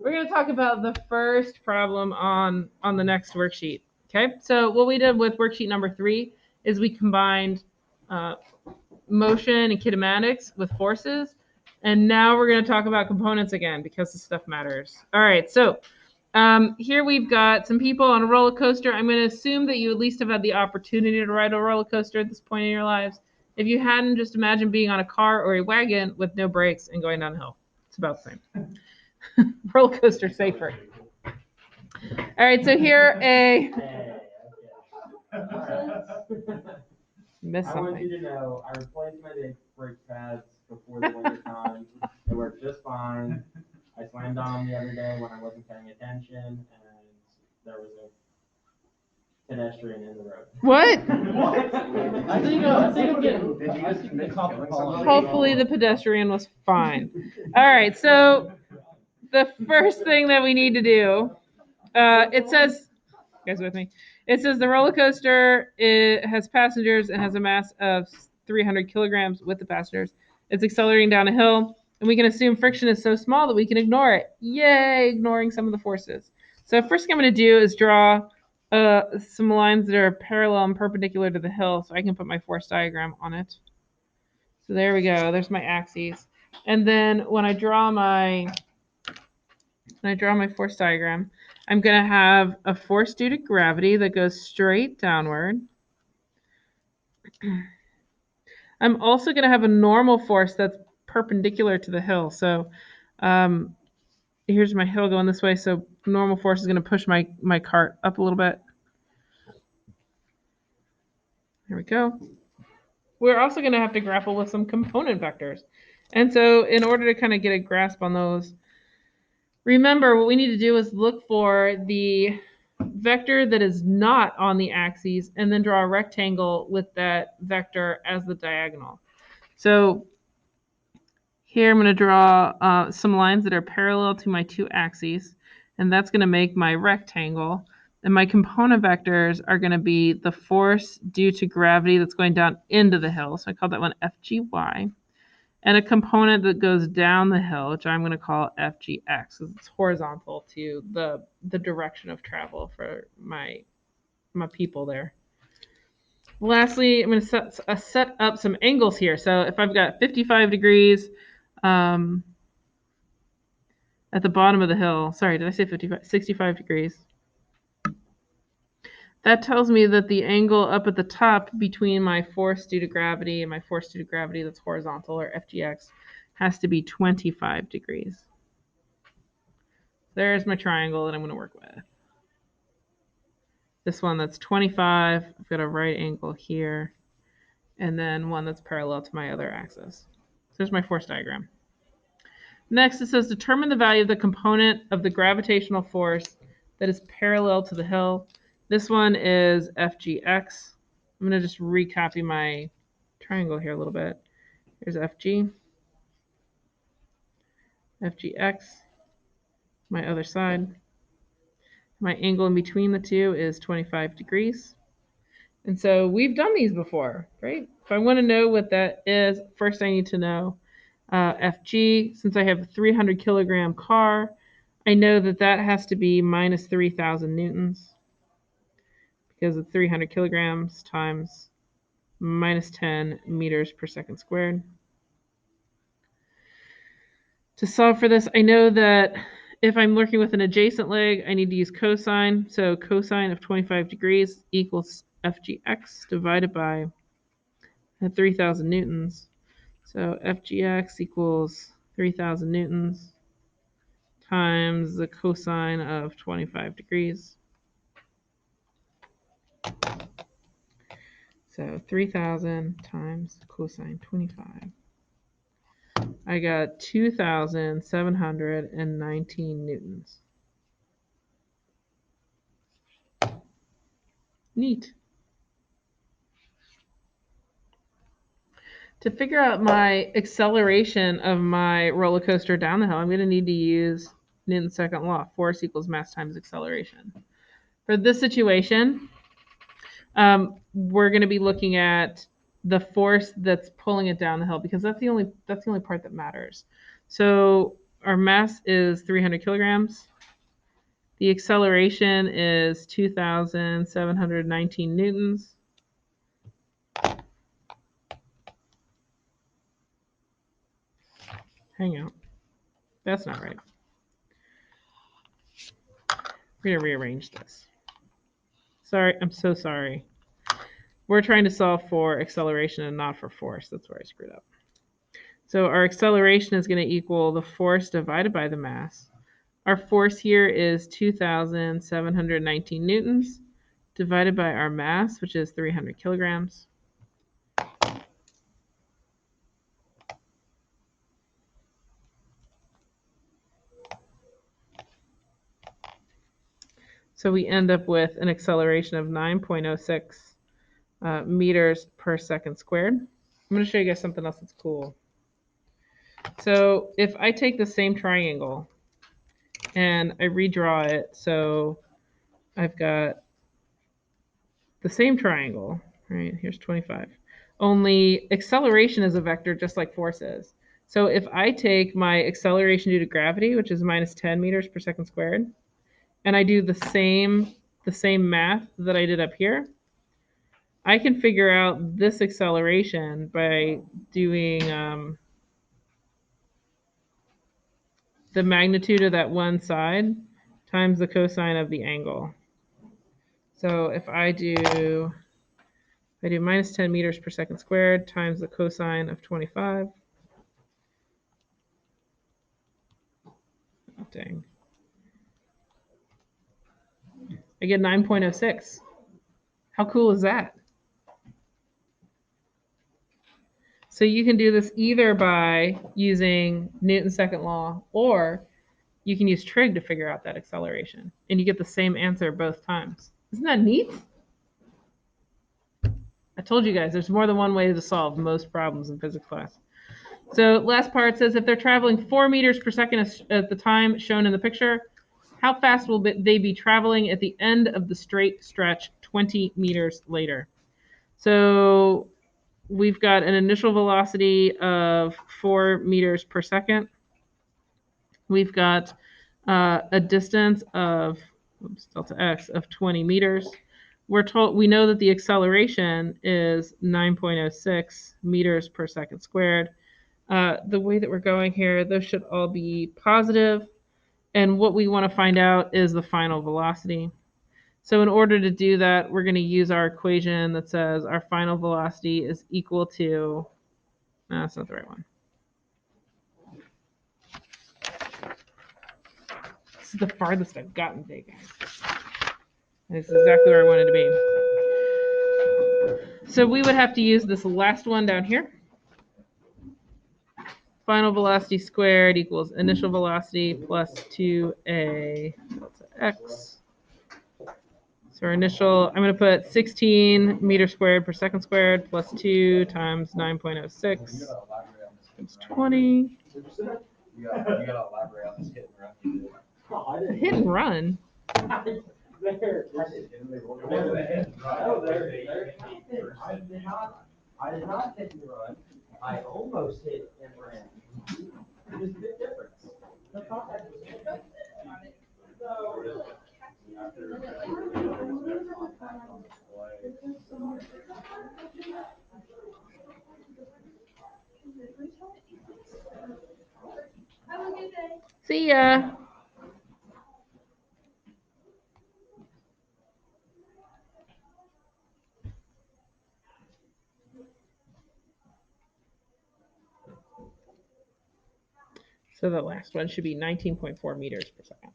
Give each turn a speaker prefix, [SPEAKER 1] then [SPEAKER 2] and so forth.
[SPEAKER 1] we're going to talk about the first problem on the next worksheet. Okay, so what we did with worksheet number 3 is we combined motion and kinematics with forces. And now we're going to talk about components again because this stuff matters. All right, so here we've got some people on a roller coaster. I'm going to assume that you at least have had the opportunity to ride a roller coaster at this point in your lives. If you hadn't, just imagine being on a car or a wagon with no brakes and going down a hill. It's about the same. Roller coaster safer. All right, so here Missed something.
[SPEAKER 2] I want you to know I replaced my brake pads before the winter time. They work just fine. I slammed on them the other day when I wasn't paying attention, and there was a pedestrian in the road.
[SPEAKER 1] What?
[SPEAKER 2] I think I'm getting.
[SPEAKER 1] Hopefully the pedestrian was fine. All right, so the first thing that we need to do, it says, you guys with me? It says the roller coaster, it has passengers and has a mass of 300 kilograms with the passengers. It's accelerating down a hill, and we can assume friction is so small that we can ignore it. Yay, ignoring some of the forces. So first thing I'm going to do is draw some lines that are parallel and perpendicular to the hill, so I can put my force diagram on it. So there we go. There's my axes. And then when I draw my force diagram, I'm going to have a force due to gravity that goes straight downward. I'm also going to have a normal force that's perpendicular to the hill. So here's my hill going this way. So normal force is going to push my cart up a little bit. There we go. We're also going to have to grapple with some component vectors. And so in order to kind of get a grasp on those, remember what we need to do is look for the vector that is not on the axes and then draw a rectangle with that vector as the diagonal. So here I'm going to draw some lines that are parallel to my two axes, and that's going to make my rectangle. And my component vectors are going to be the force due to gravity that's going down into the hill. So I call that one FGY. And a component that goes down the hill, which I'm going to call FGX, because it's horizontal to the direction of travel for my people there. Lastly, I'm going to set up some angles here. So if I've got 55 degrees at the bottom of the hill, sorry, did I say 55? 65 degrees. That tells me that the angle up at the top between my force due to gravity and my force due to gravity that's horizontal, or FGX, has to be 25 degrees. There's my triangle that I'm going to work with. This one that's 25, I've got a right angle here, and then one that's parallel to my other axis. So there's my force diagram. Next, it says determine the value of the component of the gravitational force that is parallel to the hill. This one is FGX. I'm going to just recopy my triangle here a little bit. Here's FG, FGX, my other side. My angle in between the two is 25 degrees. And so we've done these before, right? If I want to know what that is, first I need to know FG. Since I have a 300 kilogram car, I know that that has to be minus 3,000 newtons, because it's 300 kilograms times minus 10 meters per second squared. To solve for this, I know that if I'm working with an adjacent leg, I need to use cosine. So cosine of 25 degrees equals FGX divided by 3,000 newtons. So FGX equals 3,000 newtons times the cosine of 25 degrees. So 3,000 times cosine 25. I got 2,719 newtons. Neat. To figure out my acceleration of my roller coaster down the hill, I'm going to need to use Newton's second law, force equals mass times acceleration. For this situation, we're going to be looking at the force that's pulling it down the hill, because that's the only part that matters. So our mass is 300 kilograms. The acceleration is 2,719 newtons. Hang out. That's not right. We're going to rearrange this. Sorry, I'm so sorry. We're trying to solve for acceleration and not for force. That's where I screwed up. So our acceleration is going to equal the force divided by the mass. Our force here is 2,719 newtons divided by our mass, which is 300 kilograms. So we end up with an acceleration of 9.06 meters per second squared. I'm going to show you guys something else that's cool. So if I take the same triangle and I redraw it, so I've got the same triangle, right? Here's 25. Only acceleration is a vector just like force is. So if I take my acceleration due to gravity, which is minus 10 meters per second squared, and I do the same math that I did up here, I can figure out this acceleration by doing the magnitude of that one side times the cosine of the angle. So if I do minus 10 meters per second squared times the cosine of 25. Oh, dang. I get 9.06. How cool is that? So you can do this either by using Newton's second law, or you can use trig to figure out that acceleration. And you get the same answer both times. Isn't that neat? I told you guys, there's more than one way to solve most problems in physics class. So last part says if they're traveling 4 meters per second at the time shown in the picture, how fast will they be traveling at the end of the straight stretch 20 meters later? So we've got an initial velocity of 4 meters per second. We've got a distance of delta x of 20 meters. We know that the acceleration is 9.06 meters per second squared. The way that we're going here, those should all be positive. And what we want to find out is the final velocity. So in order to do that, we're going to use our equation that says our final velocity is equal to, no, that's not the right one. This is the farthest I've gotten today, guys. This is exactly where I wanted to be. So we would have to use this last one down here. Final velocity squared equals initial velocity plus 2a delta x. So our initial, I'm going to put 16 meters squared per second squared plus 2 times 9.06. It's 20.
[SPEAKER 2] You gotta elaborate on this hit and run you did.
[SPEAKER 1] Hit and run?
[SPEAKER 2] I did not hit and run. I almost hit and ran. There's a big difference.
[SPEAKER 1] See ya. So the last one should be 19.4 meters per second.